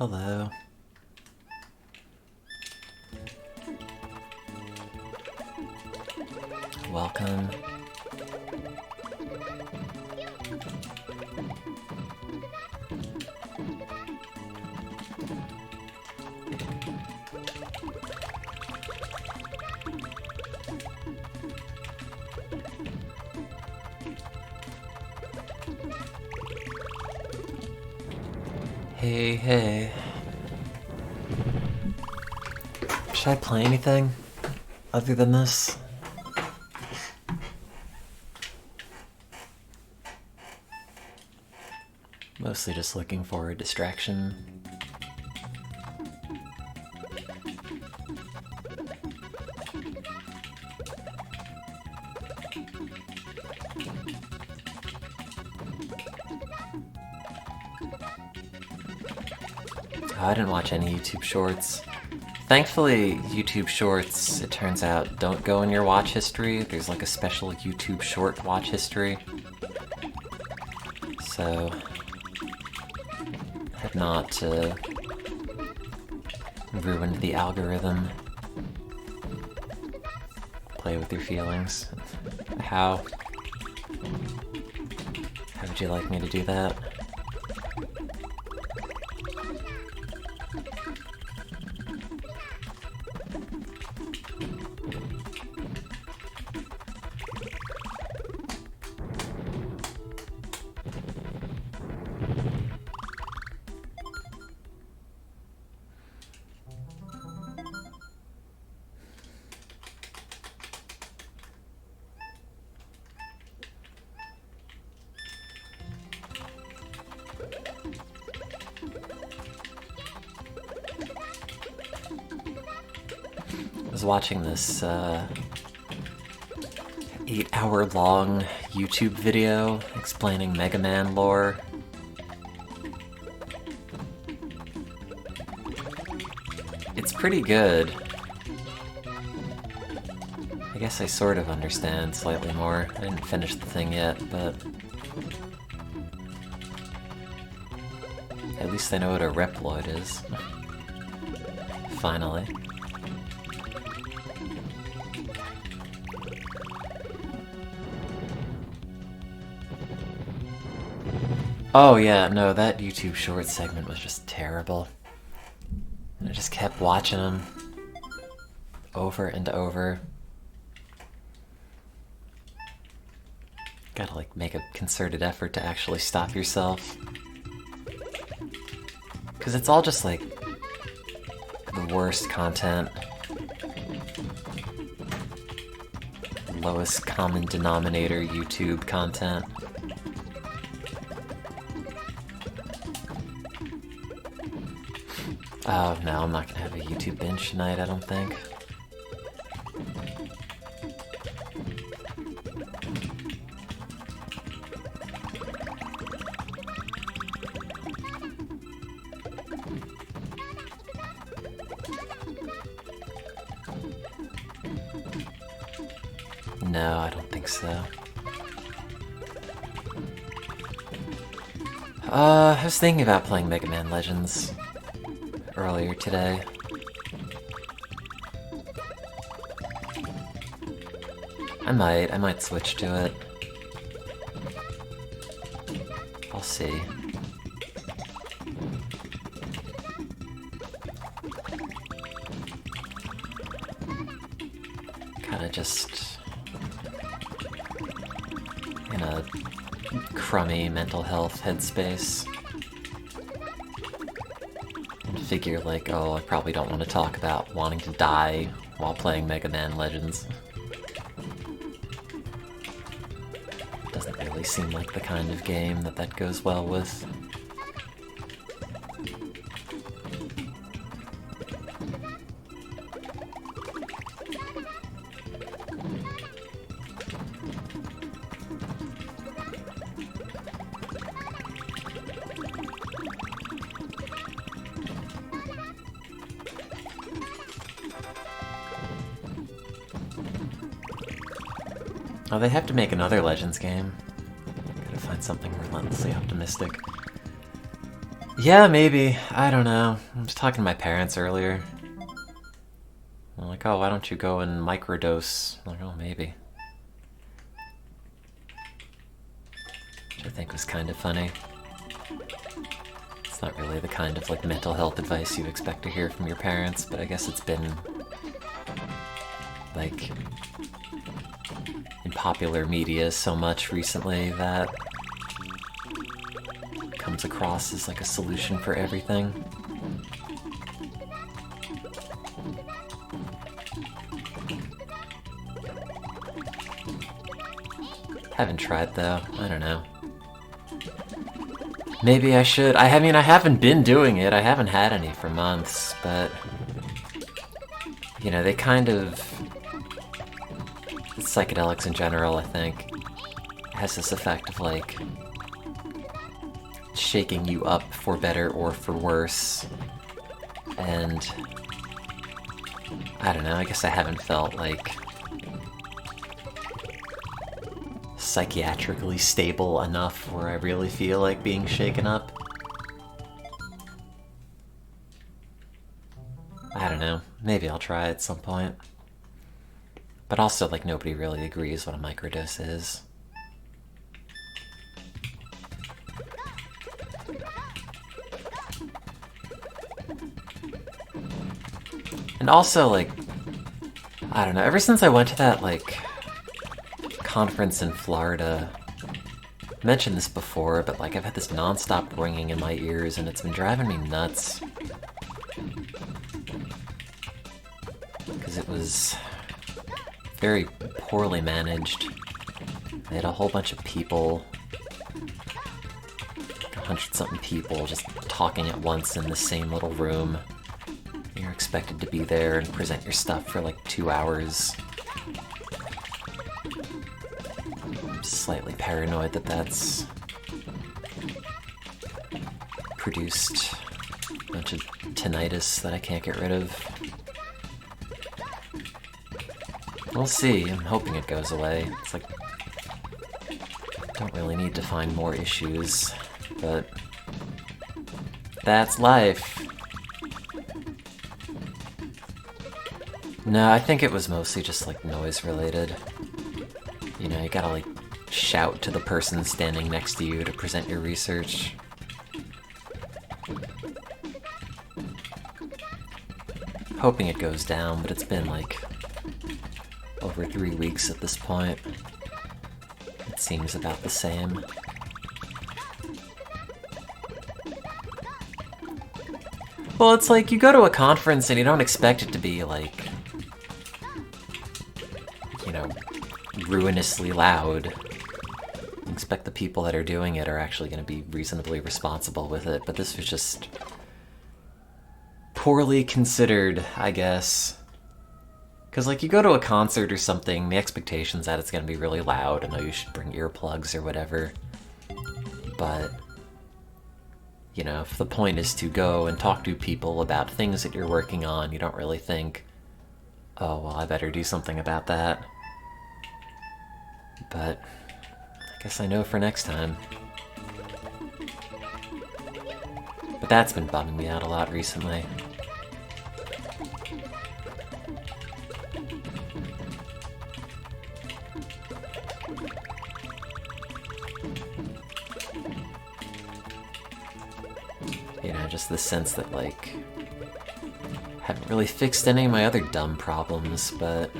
Hello. Welcome. Hey, hey. Should I play anything other than this? Mostly just looking for a distraction. I didn't watch any YouTube shorts. Thankfully, YouTube shorts, it turns out, don't go in your watch history. There's like a special YouTube short watch history. So, have not ruined the algorithm. Play with your feelings. How would you like me to do that? I was watching this 8-hour-long YouTube video explaining Mega Man lore. It's pretty good. I guess I sort of understand slightly more. I didn't finish the thing yet, but at least I know what a Reploid is. Finally. Oh yeah, no, that YouTube short segment was just terrible. And I just kept watching them over and over. Gotta like make a concerted effort to actually stop yourself. Cause it's all just like the worst content. Lowest common denominator YouTube content. Oh no, I'm not gonna have a YouTube binge tonight, I don't think. No, I don't think so. I was thinking about playing Mega Man Legends earlier today. I might switch to it. I'll see. Kinda just in a crummy mental health headspace. And figure like, oh, I probably don't want to talk about wanting to die while playing Mega Man Legends. Doesn't really seem like the kind of game that goes well with. Oh, they have to make another Legends game. Gotta find something relentlessly optimistic. Yeah, maybe. I don't know. I was talking to my parents earlier. I'm like, oh, why don't you go and microdose? I'm like, oh, maybe. Which I think was kind of funny. It's not really the kind of like mental health advice you expect to hear from your parents, but I guess it's been like in popular media so much recently that it comes across as like a solution for everything. Haven't tried though, I don't know. Maybe I should. I mean, I haven't been doing it. I haven't had any for months, but you know, they kind of... psychedelics in general, I think, has this effect of like shaking you up for better or for worse. And I don't know, I guess I haven't felt like psychiatrically stable enough where I really feel like being shaken up. I don't know, maybe I'll try at some point. But also, like, nobody really agrees what a microdose is. And also, like, I don't know, ever since I went to that, like, conference in Florida, I mentioned this before, but like I've had this non-stop ringing in my ears and it's been driving me nuts. Because it was very poorly managed. They had a whole bunch of people, 100-something people, just talking at once in the same little room. You're expected to be there and present your stuff for like 2 hours. I'm slightly paranoid that that's produced a bunch of tinnitus that I can't get rid of. We'll see. I'm hoping it goes away. It's like, don't really need to find more issues, but that's life. No, I think it was mostly just like noise related. You know, you gotta like shout to the person standing next to you to present your research. Hoping it goes down, but it's been like over 3 weeks at this point. It seems about the same. Well, it's like you go to a conference and you don't expect it to be like, you know, ruinously loud. You expect the people that are doing it are actually going to be reasonably responsible with it, but this was just poorly considered, I guess. Because, like, you go to a concert or something, the expectation's that it's going to be really loud, and you should bring earplugs or whatever. But, you know, if the point is to go and talk to people about things that you're working on, you don't really think, oh, well, I better do something about that. But I guess I know for next time. But that's been bumming me out a lot recently. You know, just the sense that, like, I haven't really fixed any of my other dumb problems, but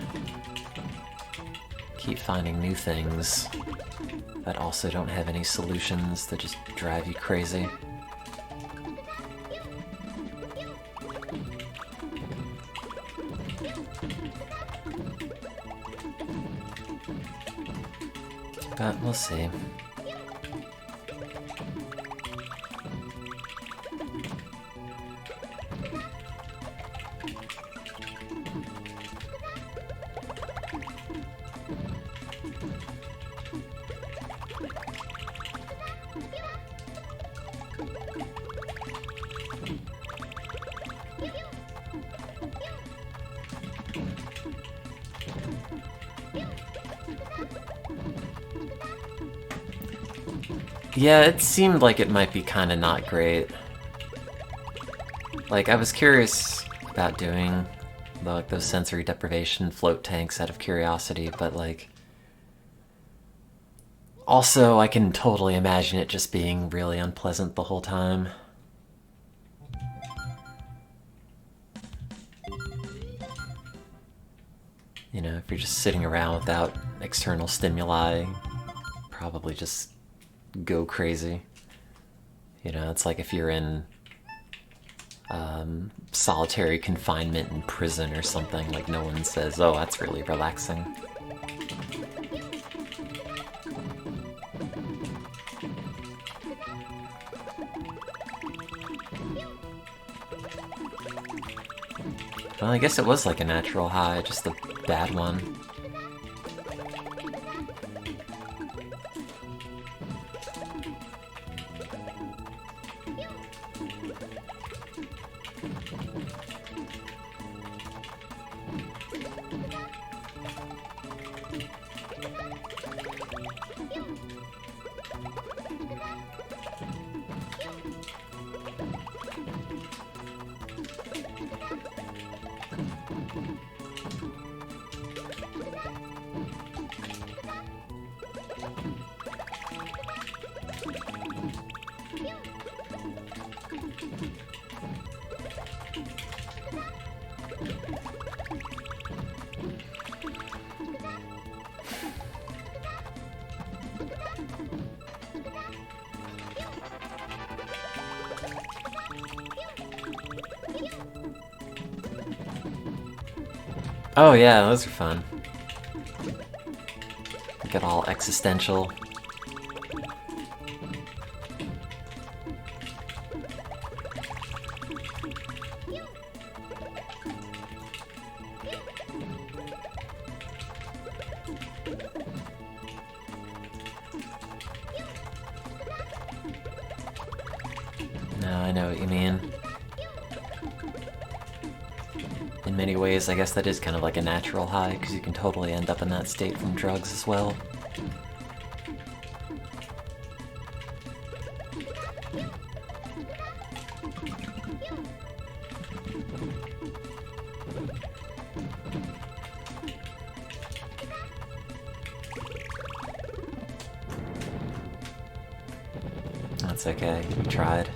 keep finding new things that also don't have any solutions that just drive you crazy. But we'll see. Yeah, it seemed like it might be kind of not great. Like, I was curious about doing like those sensory deprivation float tanks out of curiosity, but like, also I can totally imagine it just being really unpleasant the whole time. You know, if you're just sitting around without external stimuli, probably just go crazy. You know, it's like if you're in solitary confinement in prison or something, like no one says, oh, that's really relaxing. Well, I guess it was like a natural high, just a bad one. Oh yeah, those are fun. Get all existential. No, I know what you mean. In many ways, I guess that is kind of like a natural high, because you can totally end up in that state from drugs as well. That's okay, we tried.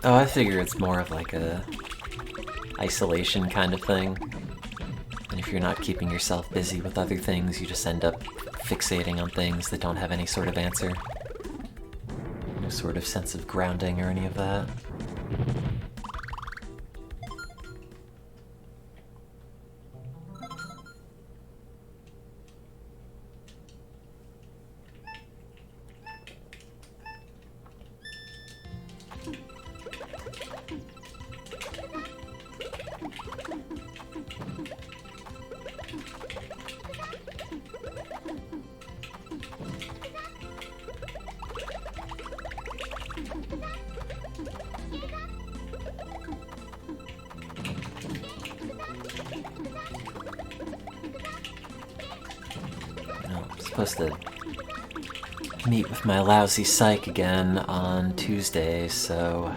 Oh, I figure it's more of like a isolation kind of thing. And if you're not keeping yourself busy with other things, you just end up fixating on things that don't have any sort of answer. No sort of sense of grounding or any of that. Supposed to meet with my lousy psych again on Tuesday, so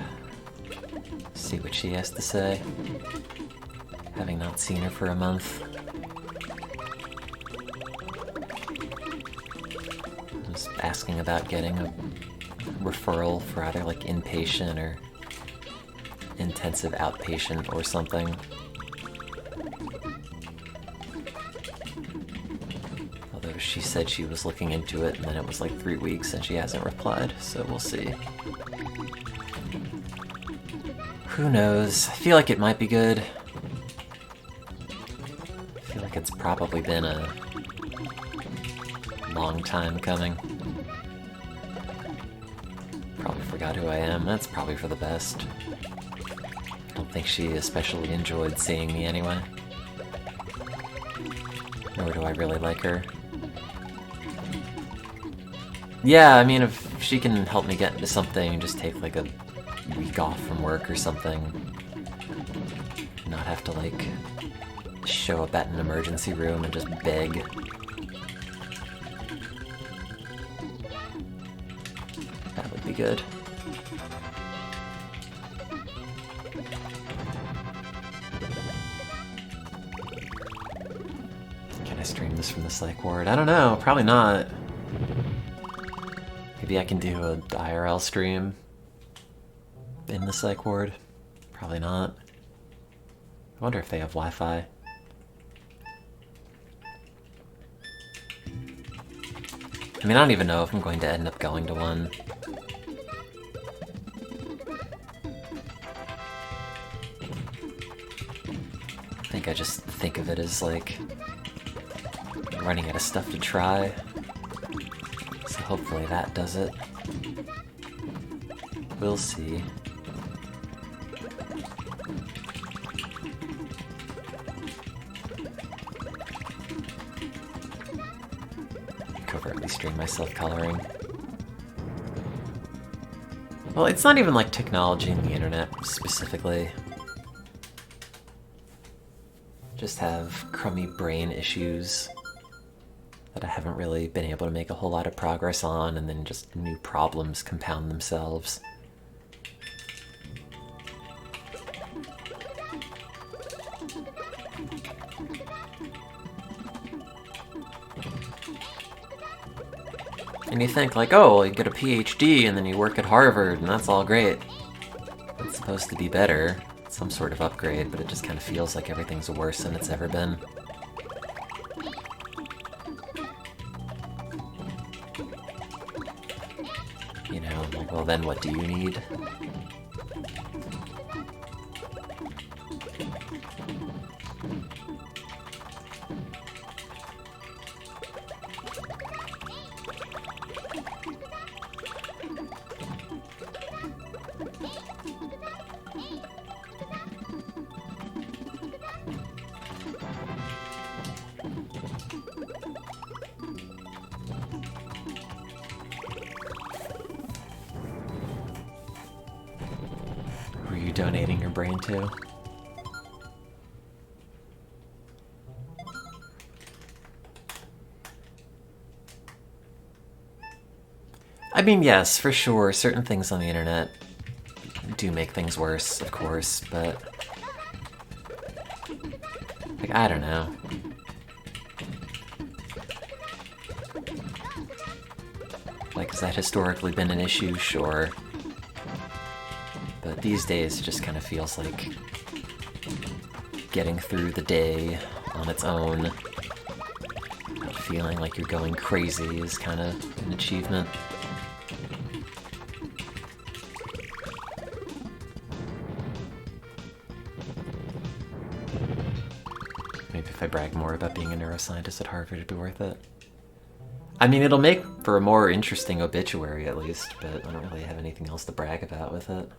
see what she has to say. Having not seen her for a month. I was asking about getting a referral for either like inpatient or intensive outpatient or something. she said she was looking into it, and then it was like 3 weeks and she hasn't replied, so we'll see. Who knows? I feel like it might be good. I feel like it's probably been a long time coming. Probably forgot who I am. That's probably for the best. I don't think she especially enjoyed seeing me anyway. Nor do I really like her. Yeah, I mean, if she can help me get into something, just take like a week off from work or something. Not have to like show up at an emergency room and just beg. That would be good. Can I stream this from the psych ward? I don't know, probably not. Maybe I can do an IRL stream in the psych ward. Probably not. I wonder if they have Wi-Fi. I mean, I don't even know if I'm going to end up going to one. I think I just think of it as like running out of stuff to try. So hopefully that does it. We'll see. Covertly stream myself coloring. Well, it's not even like technology and the internet specifically. Just have crummy brain issues that I haven't really been able to make a whole lot of progress on, and then just new problems compound themselves. And you think like, oh, well, you get a PhD and then you work at Harvard and that's all great. It's supposed to be better, some sort of upgrade, but it just kind of feels like everything's worse than it's ever been. You know, like, well then what do you need? Who are you donating your brain to? I mean, yes, for sure, certain things on the internet do make things worse, of course, but like, I don't know. Like, has that historically been an issue? Sure. But these days it just kind of feels like getting through the day on its own, not feeling like you're going crazy is kind of an achievement. Maybe if I brag more about being a neuroscientist at Harvard, it'd be worth it. I mean, it'll make for a more interesting obituary at least, but I don't really have anything else to brag about with it.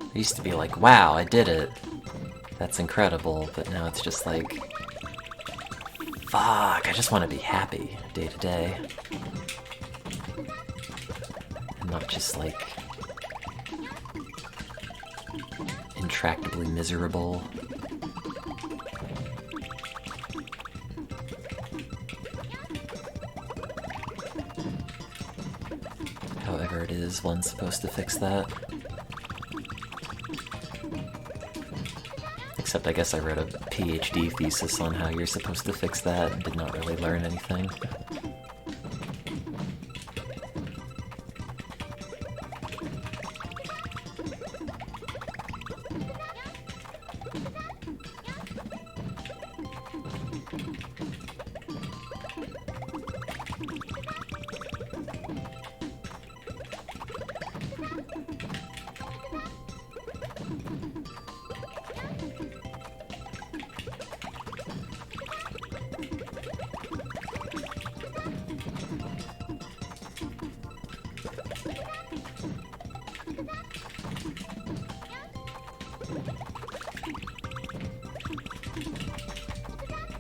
I used to be like, wow, I did it. That's incredible, but now it's just like, fuck, I just want to be happy day to day. And not just like intractably miserable. However it is, one's supposed to fix that. except I guess I wrote a PhD thesis on how you're supposed to fix that and did not really learn anything.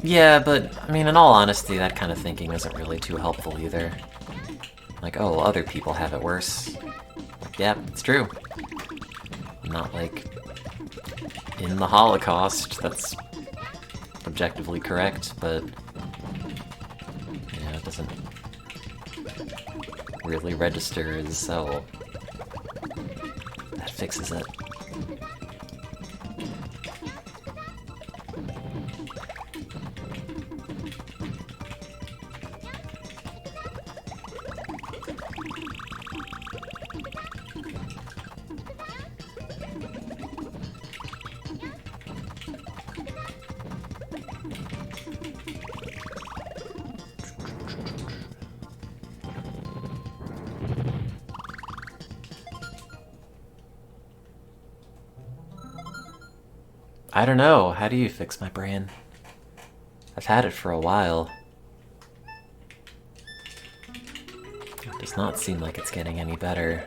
Yeah, but, I mean, in all honesty, that kind of thinking isn't really too helpful either. Like, oh, other people have it worse. Yeah, it's true. I'm not, like, in the Holocaust. That's objectively correct, but... yeah, it doesn't really register as, oh... that fixes it. I don't know, how do you fix my brain? I've had it for a while. It does not seem like it's getting any better.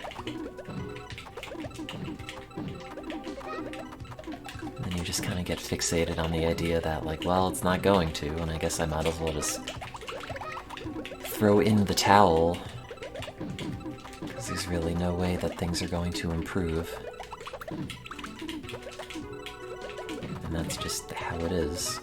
And you just kind of get fixated on the idea that, like, well, it's not going to, and I guess I might as well just throw in the towel. Because there's really no way that things are going to improve. And that's just how it is.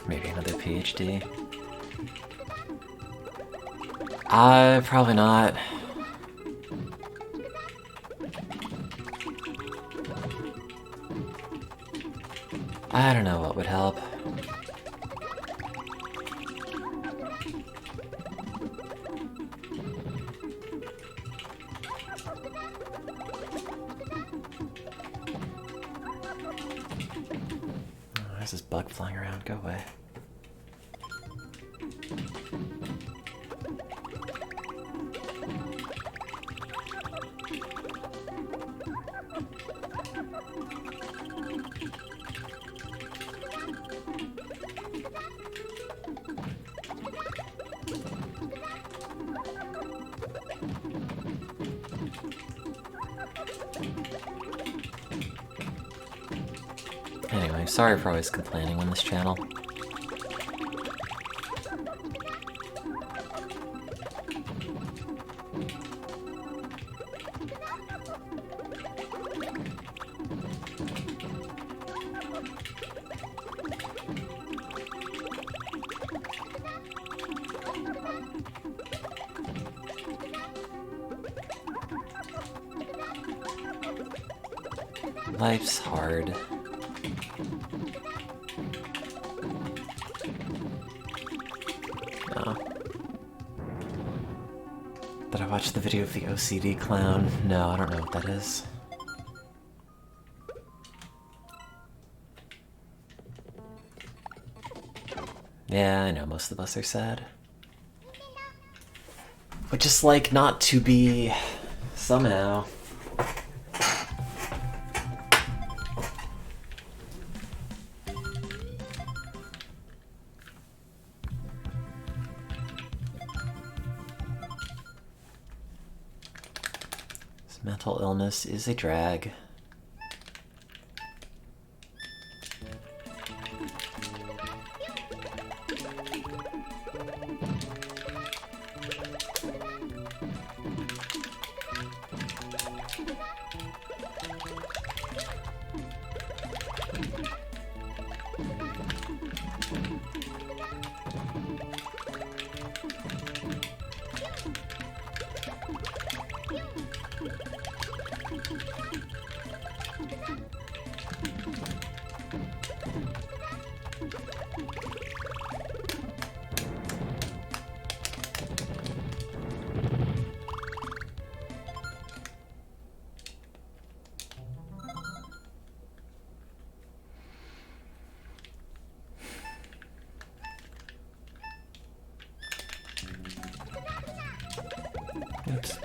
Maybe another PhD. Probably not. I don't know what would help. Oh, there's this bug flying around. Go away. Anyway, sorry for always complaining on this channel. Life's hard. No. Did I watch the video of the OCD clown? No, I don't know what that is. Yeah, I know most of us are sad. But just like not to be somehow. Mental illness is a drag. Oops.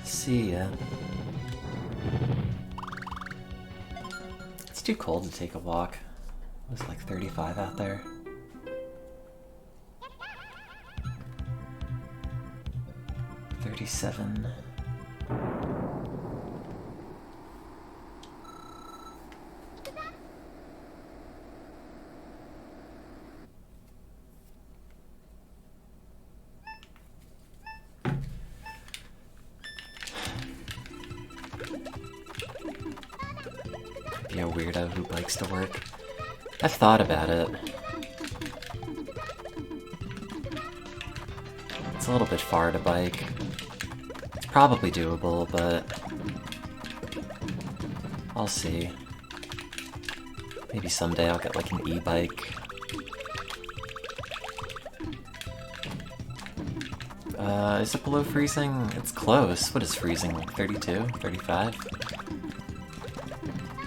See ya. It's too cold to take a walk. It was like 35 out there. $37. Be a weirdo who bikes to work. I've thought about it. It's a little bit far to bike. It's probably doable, but I'll see. Maybe someday I'll get like an e-bike. Is it below freezing? It's close. What is freezing? Like 32? 35?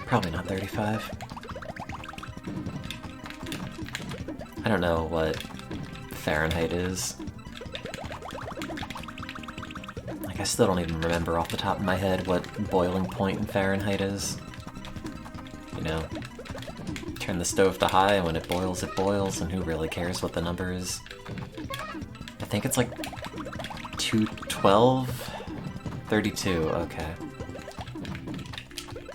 Probably not 35. I don't know what Fahrenheit is. Like, I still don't even remember off the top of my head what boiling point in Fahrenheit is. You know, turn the stove to high, and when it boils, and who really cares what the number is? I think it's like 212? 32, okay.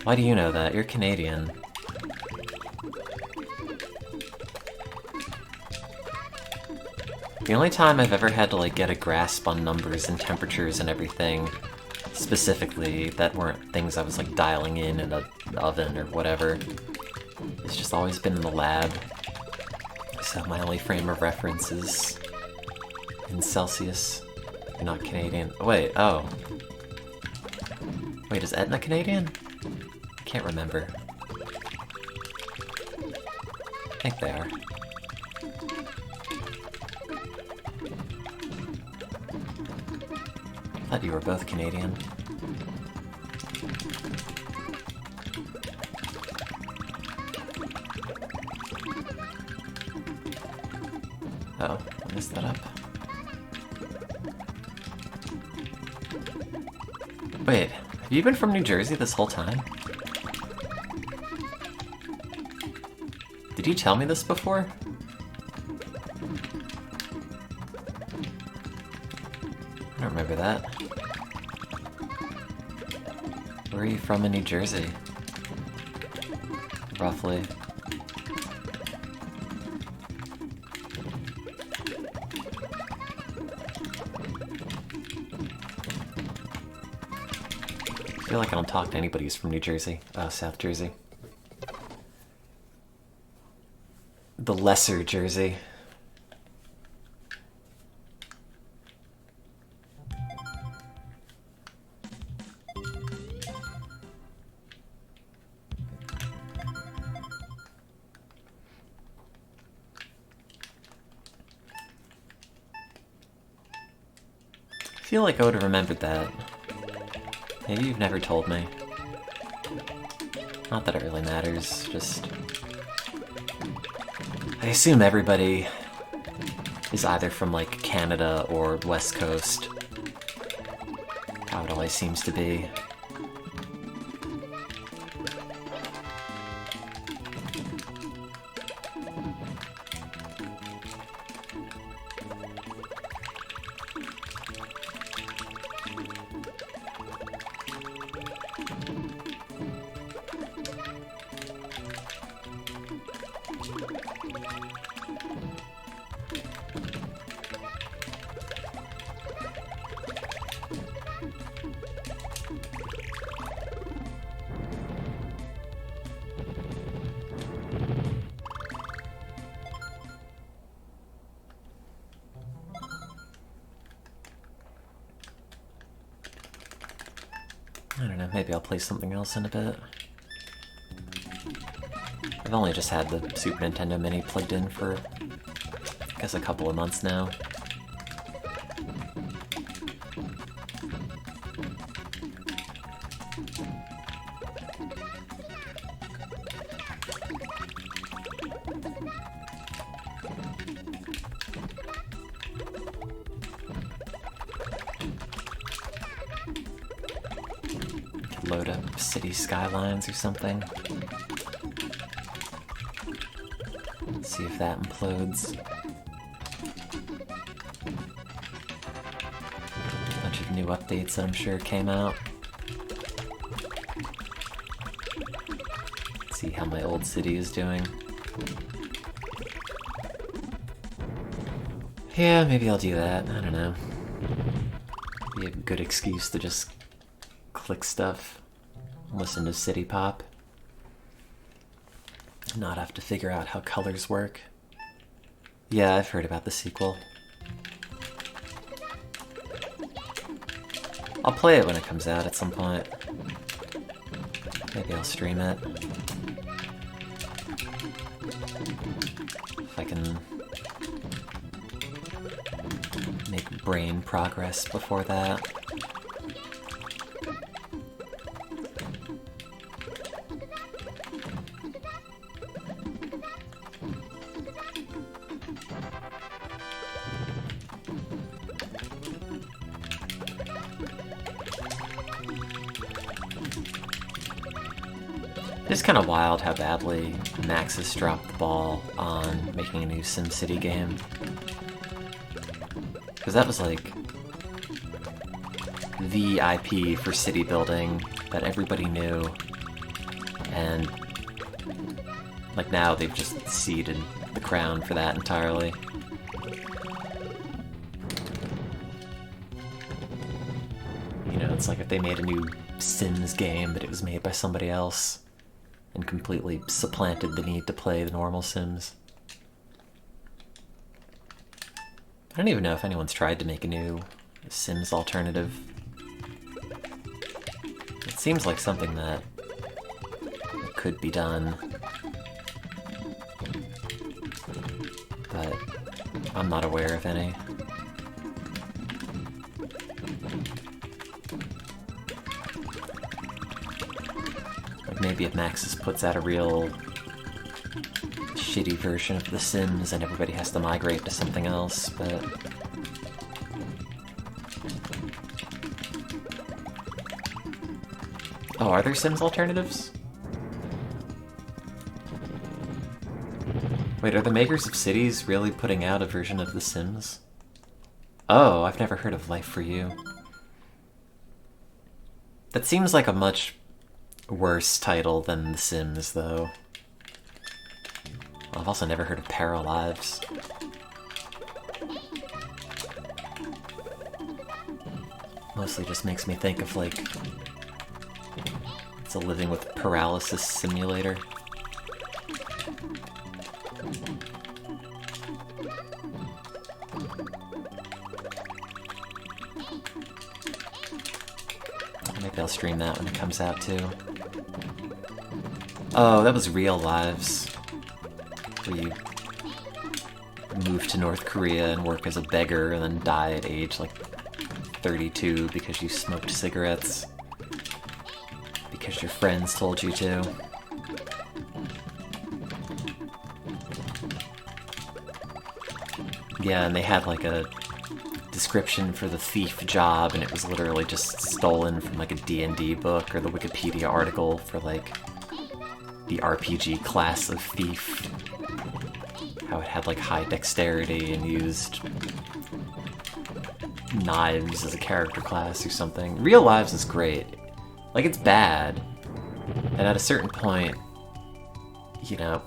Why do you know that? You're Canadian. The only time I've ever had to like get a grasp on numbers and temperatures and everything, specifically, that weren't things I was like dialing in an oven or whatever, it's just always been in the lab. So my only frame of reference is in Celsius. You're not Canadian. Oh, wait, oh. Wait, is Etna Canadian? I can't remember. I think they are. I thought you were both Canadian. Oh, I messed that up. Wait, have you been from New Jersey this whole time? Did you tell me this before? I don't remember that. Where are you from in New Jersey? Roughly. I feel like I don't talk to anybody who's from New Jersey. South Jersey. The lesser Jersey. I feel like I would have remembered that. Maybe you've never told me. Not that it really matters, just... I assume everybody is either from, like, Canada or West Coast. How it always seems to be. I don't know, maybe I'll play something else in a bit. I've only just had the Super Nintendo Mini plugged in for, I guess, a couple of months now. Load up city skylines or something. Let's see if that implodes. Bunch of new updates I'm sure came out. Let's see how my old city is doing. Yeah, maybe I'll do that. I don't know. Be a good excuse to just click stuff, listen to City Pop, not have to figure out how colors work. Yeah, I've heard about the sequel. I'll play it when it comes out at some point. Maybe I'll stream it. If I can make brain progress before that. It's kind of wild how badly Maxis dropped the ball on making a new SimCity game. Because that was like the IP for city building that everybody knew, and like now they've just ceded the crown for that entirely. You know, it's like if they made a new Sims game, but it was made by somebody else and completely supplanted the need to play the normal Sims. I don't even know if anyone's tried to make a new Sims alternative. It seems like something that could be done, but I'm not aware of any. Like maybe if Maxis puts out a real shitty version of The Sims and everybody has to migrate to something else, but... Oh, are there Sims alternatives? Wait, are the makers of Cities really putting out a version of The Sims? Oh, I've never heard of Life for You. That seems like a much worse title than The Sims, though. Well, I've also never heard of Paralives. Mostly just makes me think of, like, it's a living with paralysis simulator. Maybe I'll stream that when it comes out, too. Oh, that was Real Lives. Where you move to North Korea and work as a beggar and then die at age, like, 32 because you smoked cigarettes. Because your friends told you to. Yeah, and they had, like, a description for the thief job, and it was literally just stolen from, like, a D&D book or the Wikipedia article for, like, the RPG class of thief. How it had, like, high dexterity and used knives as a character class or something. Real Lives is great. Like, it's bad. And at a certain point, you know,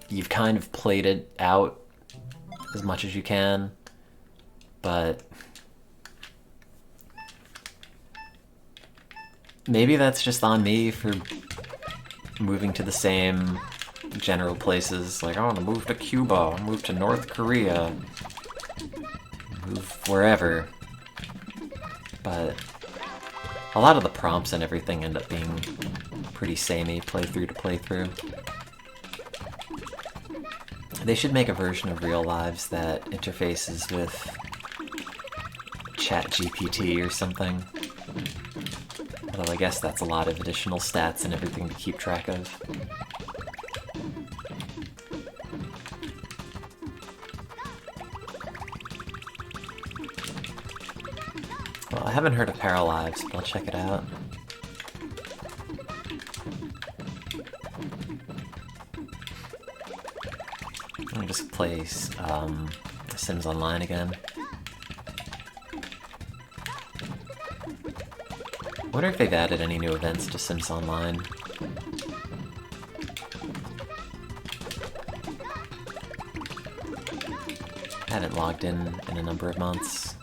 you've kind of played it out as much as you can, but maybe that's just on me for moving to the same general places. Like, I want to move to Cuba, move to North Korea, move wherever. But a lot of the prompts and everything end up being pretty samey playthrough to playthrough. They should make a version of Real Lives that interfaces with ChatGPT or something. Although I guess that's a lot of additional stats and everything to keep track of. Well, I haven't heard of Paralives, but I'll check it out. I'm gonna just play Sims Online again. I wonder if they've added any new events to Sims Online. I haven't logged in a number of months.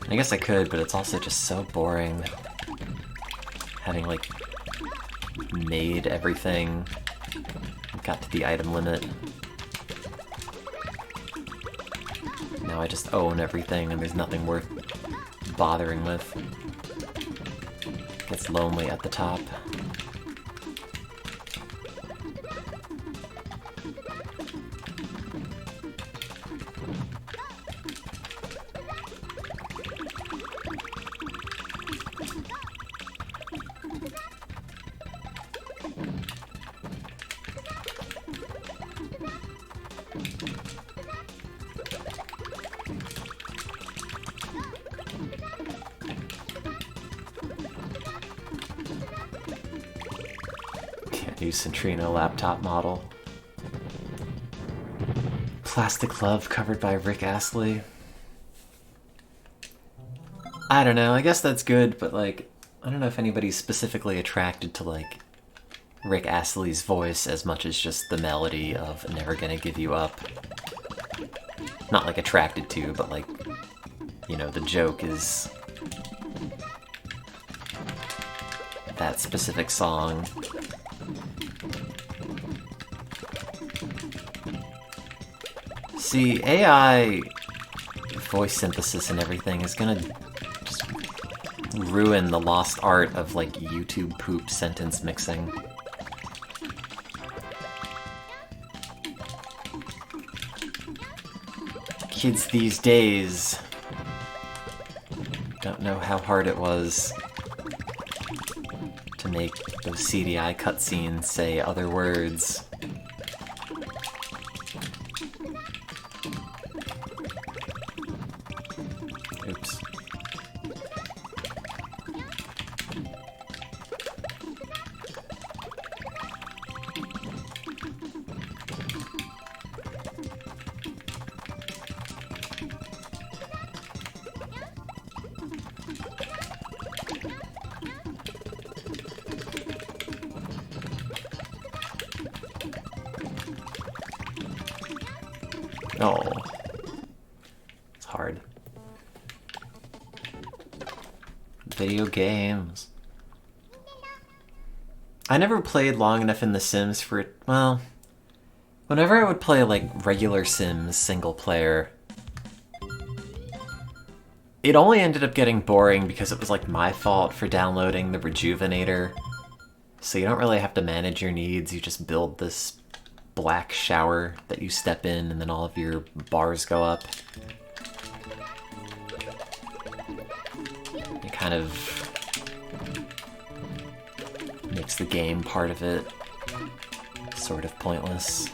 I guess I could, but it's also just so boring. Having, like, made everything, got to the item limit. Now I just own everything and there's nothing worth bothering with. Gets lonely at the top. New Centrino laptop model. Plastic Love covered by Rick Astley. I don't know, I guess that's good, but like, I don't know if anybody's specifically attracted to like Rick Astley's voice as much as just the melody of Never Gonna Give You Up. Not like attracted to, but like, you know, the joke is that specific song. See, AI voice synthesis and everything is gonna just ruin the lost art of, like, YouTube poop sentence mixing. Kids these days don't know how hard it was to make those CDI cutscenes say other words. Oh. It's hard. Video games. I never played long enough in The Sims for it. Well, whenever I would play like regular Sims single player, it only ended up getting boring because it was like my fault for downloading the Rejuvenator. So you don't really have to manage your needs, you just build this black shower that you step in and then all of your bars go up. It kind of makes the game part of it sort of pointless.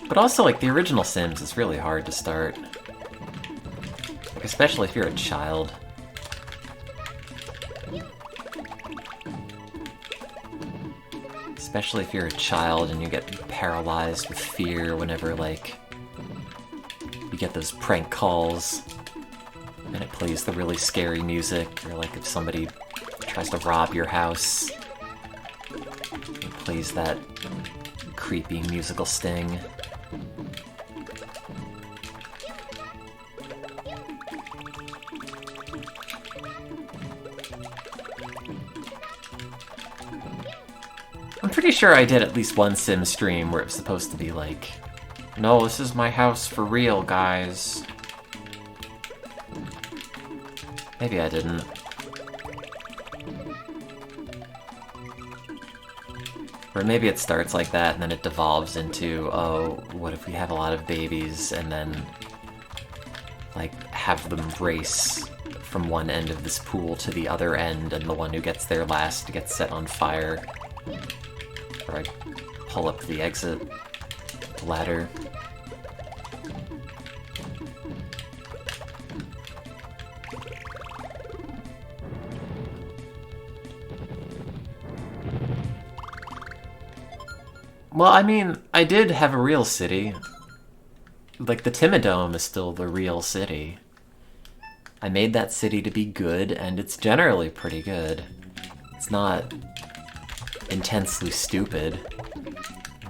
But also, like, the original Sims is really hard to start. Like, especially if you're a child. Especially if you're a child and you get paralyzed with fear whenever, like, you get those prank calls and it plays the really scary music, or like if somebody tries to rob your house, it plays that creepy musical sting. I'm pretty sure I did at least one Sim stream where it was supposed to be like, no, this is my house for real, guys. Maybe I didn't. Or maybe it starts like that and then it devolves into, oh, what if we have a lot of babies and then, like, have them race from one end of this pool to the other end and the one who gets there last gets set on fire. Or I pull up the exit ladder. Well, I mean, I did have a real city. Like, the Timidome is still the real city. I made that city to be good, and it's generally pretty good. It's not intensely stupid.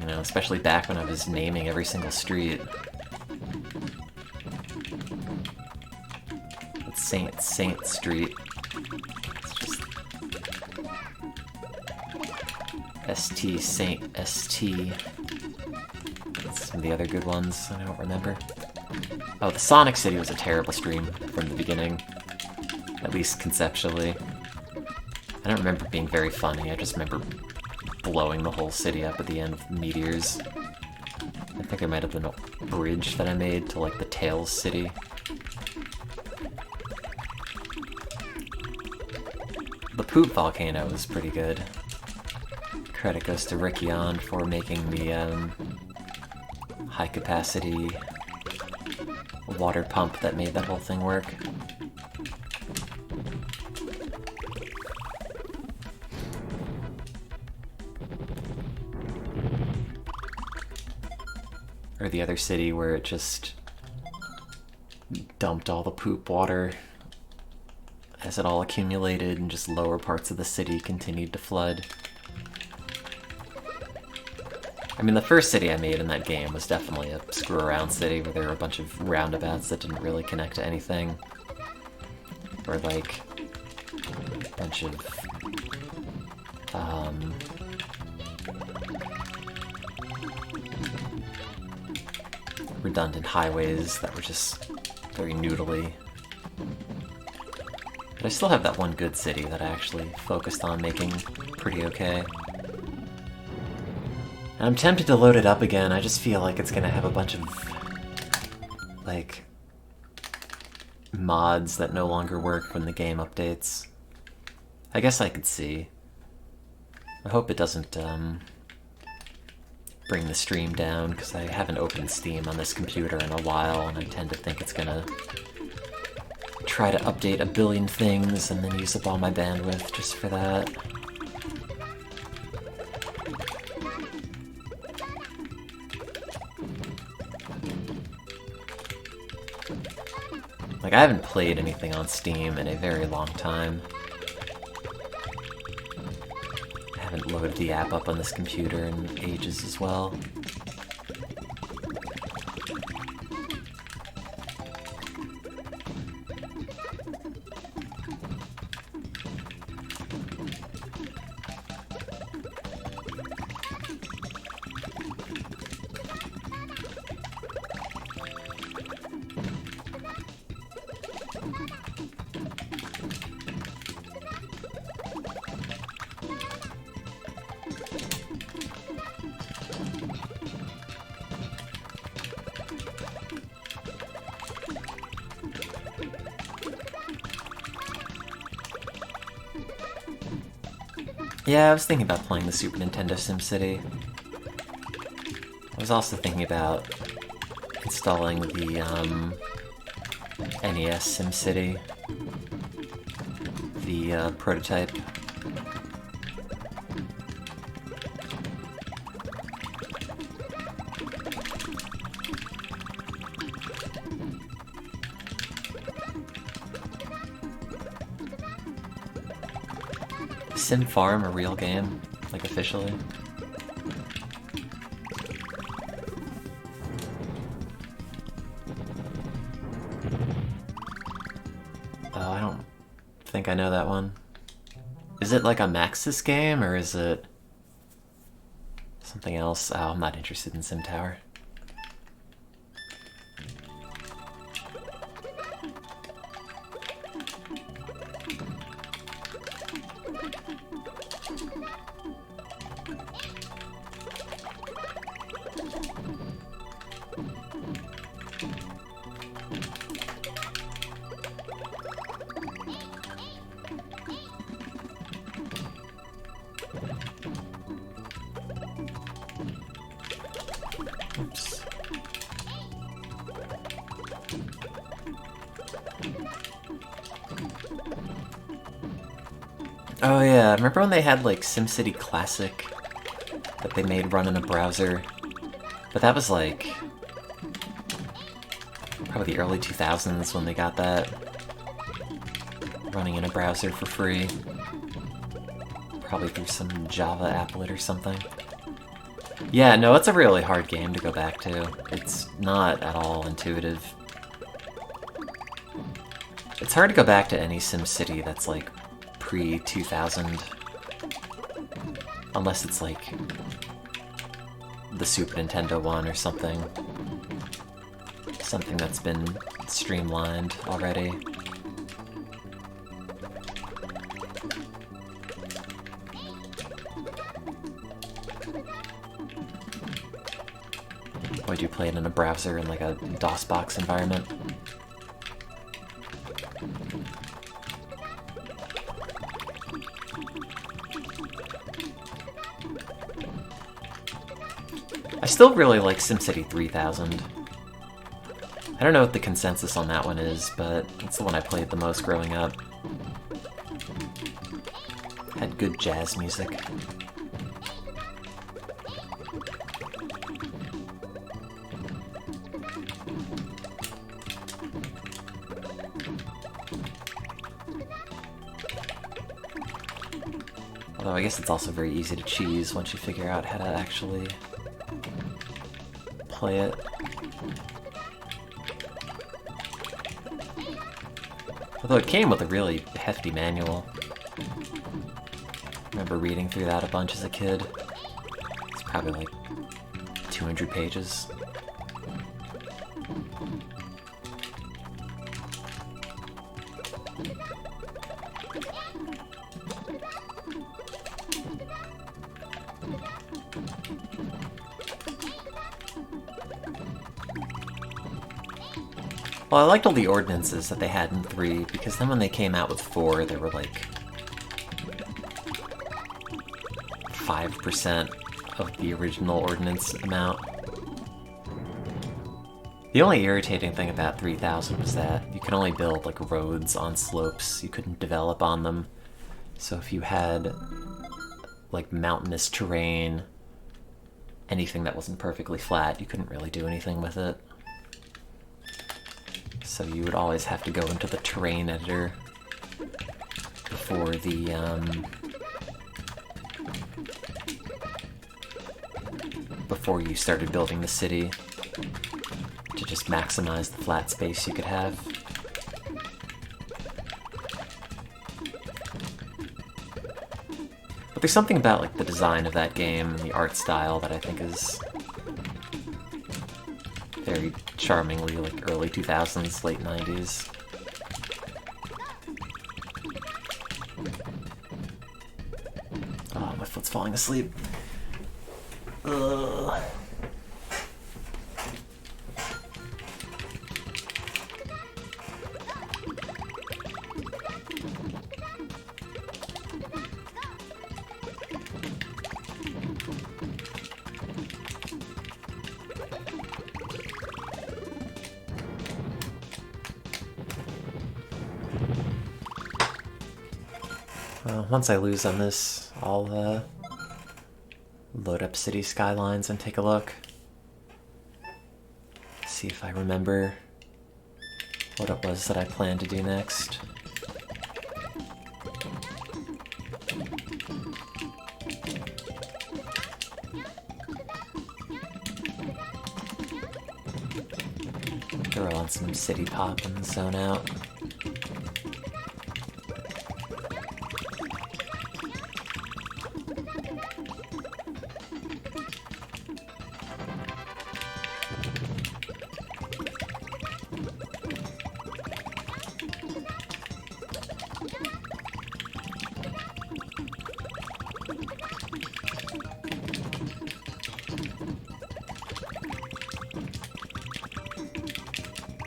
You know, especially back when I was naming every single street. It's Saint Street. It's just ST Saint ST. That's some of the other good ones I don't remember. Oh, the Sonic City was a terrible stream from the beginning. At least conceptually. I don't remember it being very funny, I just remember blowing the whole city up at the end with meteors. I think there might have been a bridge that I made to, like, the Tails City. The Poop Volcano was pretty good. Credit goes to Rickion for making the high-capacity water pump that made that whole thing work. Or the other city where it just dumped all the poop water as it all accumulated and just lower parts of the city continued to flood. I mean, the first city I made in that game was definitely a screw-around city where there were a bunch of roundabouts that didn't really connect to anything. Or, like, a bunch of, redundant highways that were just very noodly. But I still have that one good city that I actually focused on making pretty okay. And I'm tempted to load it up again, I just feel like it's gonna have a bunch of, like, mods that no longer work when the game updates. I guess I could see. I hope it doesn't, bring the stream down, because I haven't opened Steam on this computer in a while, and I tend to think it's gonna try to update a billion things and then use up all my bandwidth just for that. Like, I haven't played anything on Steam in a very long time. I haven't loaded the app up on this computer in ages as well. Yeah, I was thinking about playing the Super Nintendo SimCity. I was also thinking about installing the NES SimCity, the prototype. Sim Farm a real game? Like, officially? Oh, I don't think I know that one. Is it like a Maxis game, or is it something else? Oh, I'm not interested in Sim Tower. Oops. Oh yeah, remember when they had like SimCity Classic that they made run in a browser? But that was like probably the early 2000s when they got that running in a browser for free. Probably through some Java applet or something. Yeah, no, it's a really hard game to go back to. It's not at all intuitive. It's hard to go back to any SimCity that's like pre-2000. Unless it's like the Super Nintendo one or something. Something that's been streamlined already. Would you play it in a browser in like a DOSBox environment? I still really like SimCity 3000. I don't know what the consensus on that one is, but it's the one I played the most growing up. Had good jazz music. Although I guess it's also very easy to cheese once you figure out how to actually play it. Although it came with a really hefty manual. I remember reading through that a bunch as a kid. It's probably like 200 pages. Well, I liked all the ordinances that they had in 3, because then when they came out with 4, they were like 5% of the original ordinance amount. The only irritating thing about 3000 was that you could only build like roads on slopes, you couldn't develop on them. So if you had like mountainous terrain, anything that wasn't perfectly flat, you couldn't really do anything with it. So you would always have to go into the terrain editor before before you started building the city to just maximize the flat space you could have. But there's something about like the design of that game, the art style, that I think is very charmingly like early 2000s, late 90s. Oh, my foot's falling asleep. Ugh. Well, once I lose on this, I'll load up City Skylines and take a look. See if I remember what it was that I planned to do next. Throw on some City Pop and zone out.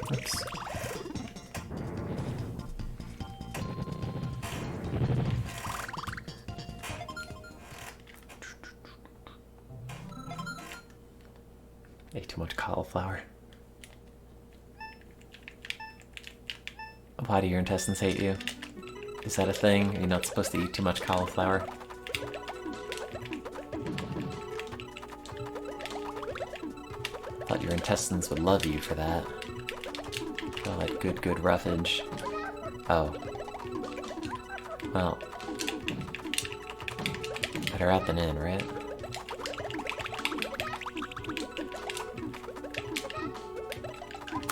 Oops. Ate too much cauliflower. Why do your intestines hate you? Is that a thing? Are you not supposed to eat too much cauliflower? Thought your intestines would love you for that. All that good roughage. Oh. Well. Better out than in, right?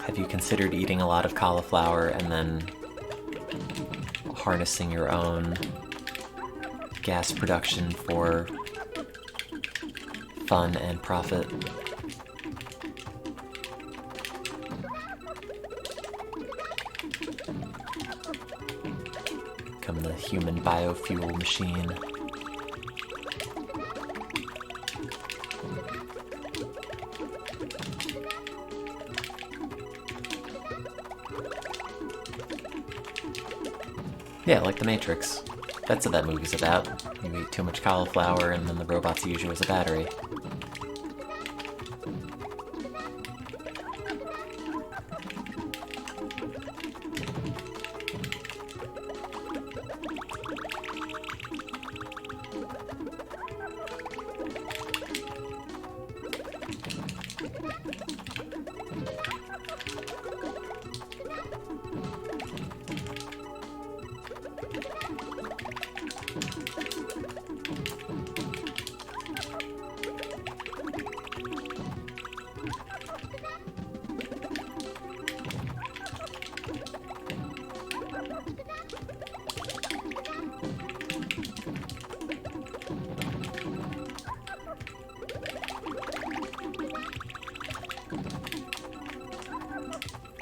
Have you considered eating a lot of cauliflower and then harnessing your own gas production for fun and profit? Become the human biofuel machine. Yeah, like The Matrix. That's what that movie's about. You eat too much cauliflower and then the robots use you as a battery.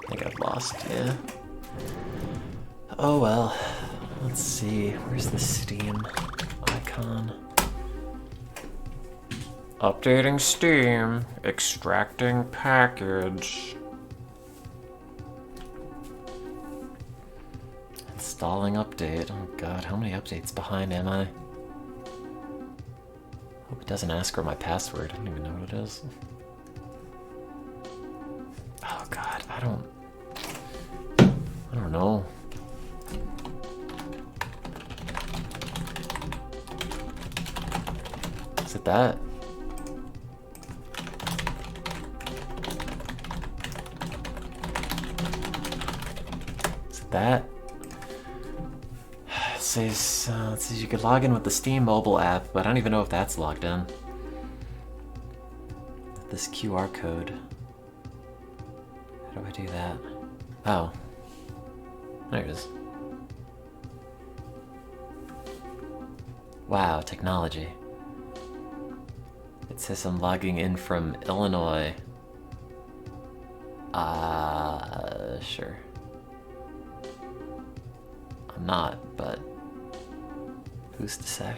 I think I've lost, yeah. Oh well. Let's see, where's the Steam icon? Updating Steam, extracting package. Installing update. Oh god, how many updates behind am I? Hope it doesn't ask for my password. I don't even know what it is. Oh god, I don't know. Is it that? That says you could log in with the Steam mobile app, but I don't even know if that's logged in. This QR code. How do I do that? Oh. There it is. Wow, technology. It says I'm logging in from Illinois. Sure. I'm not, but who's to say?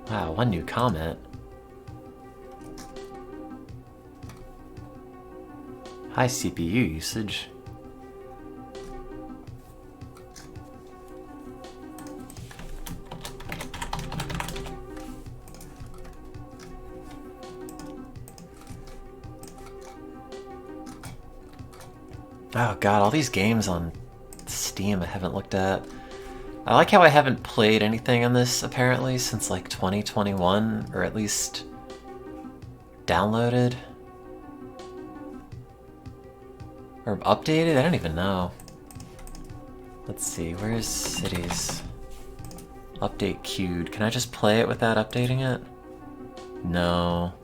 Wow, one new comment. High CPU usage. Oh god, all these games on Steam I haven't looked at. I like how I haven't played anything on this, apparently, since like 2021, or at least downloaded. Or updated? I don't even know. Let's see, where's cities? Update queued. Can I just play it without updating it? No.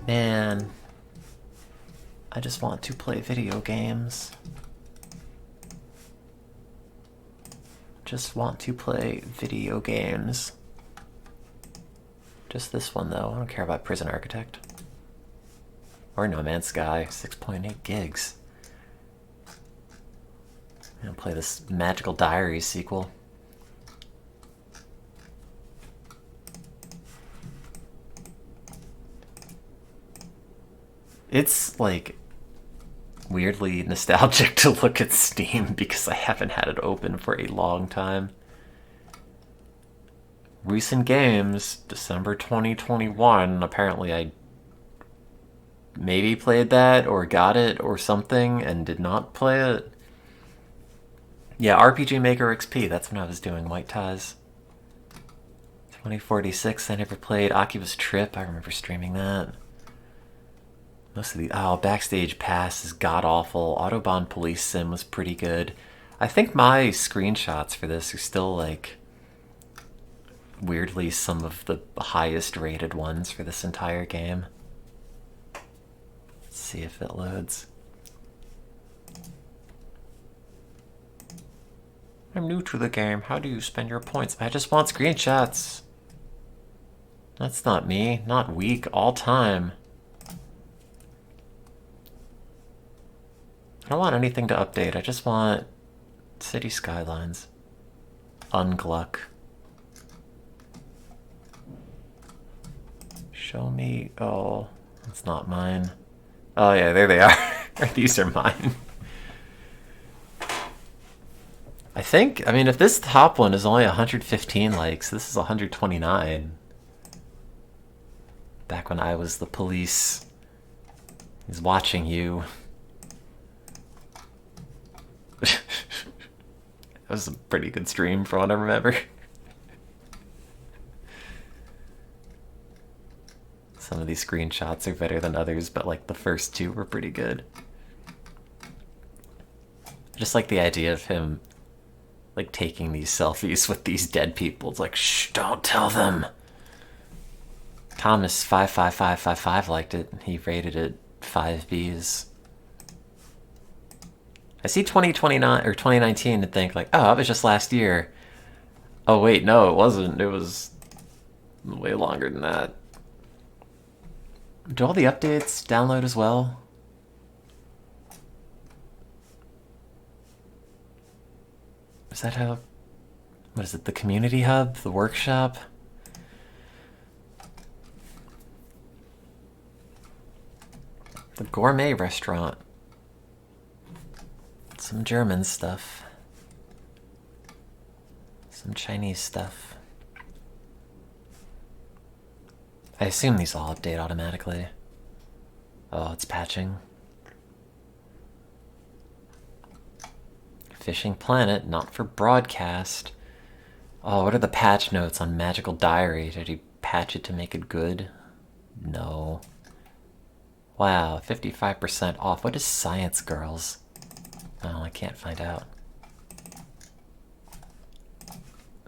Man. I just want to play video games. Just want to play video games. Just this one though. I don't care about Prison Architect. Or No Man's Sky. 6.8 gigs. I'm gonna play this Magical Diaries sequel. It's like weirdly nostalgic to look at Steam because I haven't had it open for a long time. Recent games, December 2021. Apparently I maybe played that or got it or something and did not play it. Yeah, RPG Maker XP, that's when I was doing White Ties. 2046, I never played. Oculus Trip, I remember streaming that. Most of the Backstage Pass is god-awful. Autobahn Police Sim was pretty good. I think my screenshots for this are still, like, weirdly some of the highest rated ones for this entire game. Let's see if it loads. I'm new to the game. How do you spend your points? I just want screenshots. That's not me. Not weak. All time. I don't want anything to update. I just want city skylines. Ungluck. Show me. Oh, it's not mine. Oh yeah, there they are. These are mine. I think, I mean, if this top one is only 115 likes, this is 129. Back when I was the police. He's watching you. That was a pretty good stream for what I remember. Some of these screenshots are better than others, but like the first two were pretty good. I just like the idea of him like taking these selfies with these dead people. It's like, shh, don't tell them. Thomas 55555 liked it. He rated it 5 Bs. I see 2029 or 2019 and think like, oh, it was just last year. Oh wait, no, it wasn't. It was way longer than that. Do all the updates download as well? Is that how... What is it? The community hub? The workshop? The gourmet restaurant. Some German stuff. Some Chinese stuff. I assume these all update automatically. Oh, it's patching. Fishing Planet, not for broadcast. Oh, what are the patch notes on Magical Diary? Did he patch it to make it good? No. Wow, 55% off. What is Science Girls? Oh, I can't find out.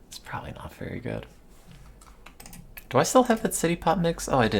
It's probably not very good. Do I still have that City Pop mix? Oh, I do.